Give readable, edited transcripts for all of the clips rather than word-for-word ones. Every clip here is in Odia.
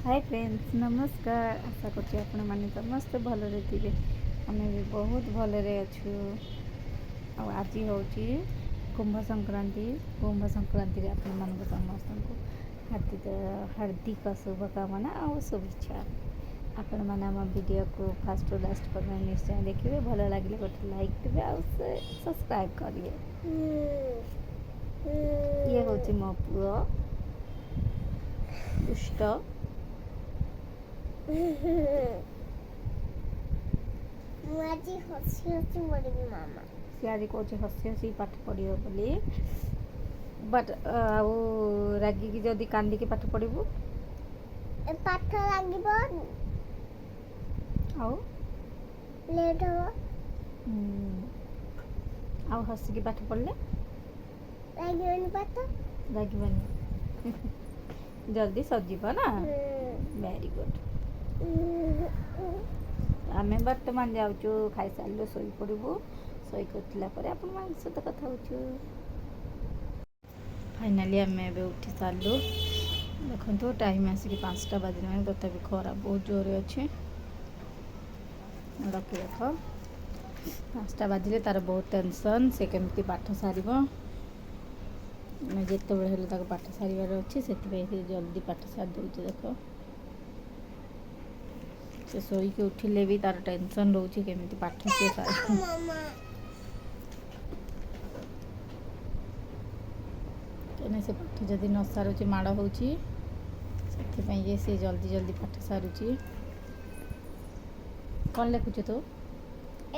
हाय फ्रेंड्स नमस्कार आशा करছি ଆପଣ ମାନେ ସମସ୍ତେ ଭଲରେ ଥିବେ ଆମେ ବି ବହୁତ ଭଲରେ ଅଛୁ। ଆଉ ଆଜି ହେଉଛି କୁମ୍ଭ ସଂକ୍ରାନ୍ତିରେ ଆପଣମାନଙ୍କୁ ସମସ୍ତଙ୍କୁ ହାର୍ଦ୍ଦିକ शुभकामना ଆଉ शुभेच्छा। ଆପଣମାନେ ଆମ ଭିଡ଼ିଓକୁ ଫାଷ୍ଟରୁ ଲାଷ୍ଟ ପର୍ଯ୍ୟନ୍ତ ନିଶ୍ଚୟ ଦେଖିବେ। ଭଲ ଲାଗିଲେ ଗୋଟେ ଲାଇକ୍ ଦେବେ ଆଉ ସବସ୍କ୍ରାଇବ୍ କରିବେ। ଇଏ ହେଉଛି ମୋ ପୁଅ ଦୁଷ୍ଟ। ମୁଁ ଆଜି ହସି ହସି ପଢ଼ିବି ମାମା। ସେ ଆଜି କହୁଛି ହସି ହସି ପାଠ ପଢ଼ିବ ବୋଲି, ବଟ୍ ଆଉ ରାଗିକି ଯଦି କାନ୍ଦିକି ପାଠ ପଢ଼ିବୁ ପାଠ ଲାଗିବ ଆଉ ଲେଟ୍ ହେବ। ଆଉ ହସିକି ପାଠ ପଢ଼ିଲେ ଲାଗିବନି ପାଠ, ଲାଗିବନି। ଜଲ୍ଦି ସରିଯିବ ନା। Very good. ଆମେ ବର୍ତ୍ତମାନ ଯାଉଛୁ ଖାଇସାରିଲୁ ଶୋଇପଡ଼ିବୁ। ଶୋଇକି ଉଠିଲା ପରେ ଆପଣମାନଙ୍କ ସହିତ କଥା ହେଉଛୁ। ଫାଇନାଲି ଆମେ ଏବେ ଉଠି ସାରିଲୁ। ଦେଖନ୍ତୁ ଟାଇମ୍ ଆସିକି 5ଟା ବାଜିଲାଣି, ତଥାପି ଖରା ବହୁତ ଜୋରରେ ଅଛି। ରଖି ଦେଖ 5ଟା ବାଜିଲେ ତାର ବହୁତ ଟେନସନ୍, ସେ କେମିତି ପାଠ ସାରିବ। ଯେତେବେଳେ ହେଲେ ତାକୁ ପାଠ ସାରିବାର ଅଛି, ସେଥିପାଇଁ ସେ ଜଲ୍ଦି ପାଠ ସାରି ଦେଉଛି। ଦେଖ ସେ ଶୋଇକି ଉଠିଲେ ବି ତାର ଟେନସନ୍ ରହୁଛି କେମିତି ପାଠ ସେ ସାରିବ। କାହିଁକିନା ସେ ପାଠ ଯଦି ନ ସାରୁଛି ମାଡ଼ ହେଉଛି, ସେଥିପାଇଁ ଯେ ସେ ଜଲ୍ଦି ଜଲ୍ଦି ପାଠ ସାରୁଛି। କ'ଣ ଲେଖୁଛୁ ତୁ?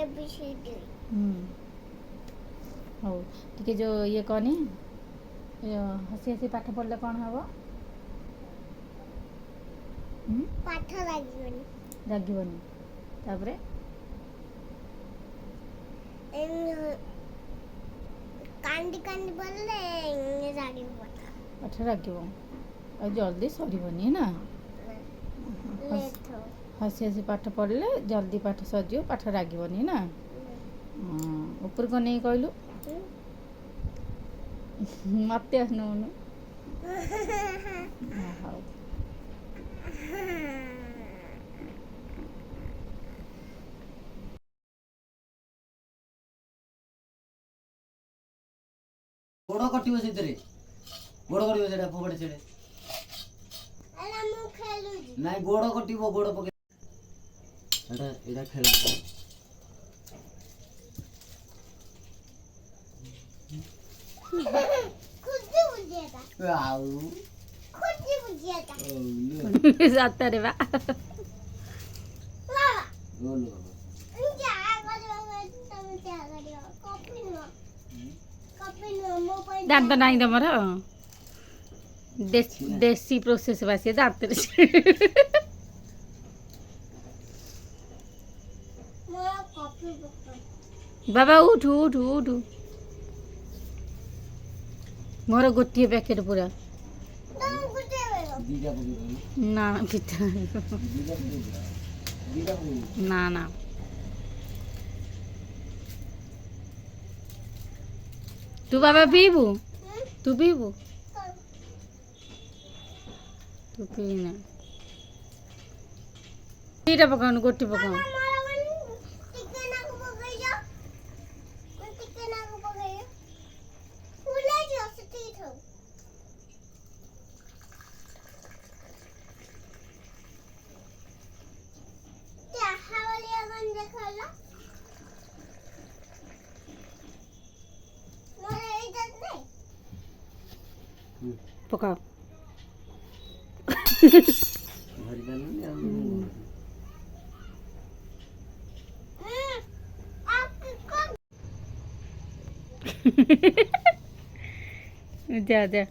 ABCD। ହଉ ଟିକେ ଯେଉଁ ଇଏ କହନି, ହସି ହସି ପାଠ ପଢ଼ିଲେ କ'ଣ ହେବ? ପାଠ ଲାଗିବନି। ତାପରେ କାନ୍ଦି କାନ୍ଦି ପଢ଼ିଲେ ଲାଗିବ ପାଠ ଲାଗିବ ଆଉ ଜଲ୍ଦି ସରିବନି ନା। ହସି ହସି ପାଠ ପଢ଼ିଲେ ଜଲ୍ଦି ପାଠ ସରିଯିବ, ପାଠ ଲାଗିବନି ନା। ଉପରକୁ ନେଇ କହିଲୁ ମୋତେ ନଉନୁ। ହଉ ଗୋଡ଼ କଟିବ ସେଥିରେ, ଗୋଡ଼ କଟିବ ସେଟା ଫୋପାଡ଼ି ଛେଡ଼େ। ନାଇଁ ଗୋଡ଼ କଟିବ, ଗୋଡ଼ ପକେଇ ଏଇଟା ଖେଳ। ଆଉ ସତରେ ବା। ଦାନ୍ତ ନାହିଁ ତମର? ଦେଶୀ ପ୍ରୋସେସ୍ ବା ସିଏ ଦାନ୍ତରେ। ବାବା ଉଠୁ ଉଠୁ ଉଠୁ। ମୋର ଗୋଟିଏ ପ୍ୟାକେଟ୍ ପୁରା। ନା ନା ନା ତୁ ବାବା ପିଇବୁ? ତୁ ପିଇବୁ? ତୁ ପିଇନା। ଦିଟା ପକାଉନୁ, ଗୋଟି ପକାଉ। ପକାଅ। ଯା ଯା।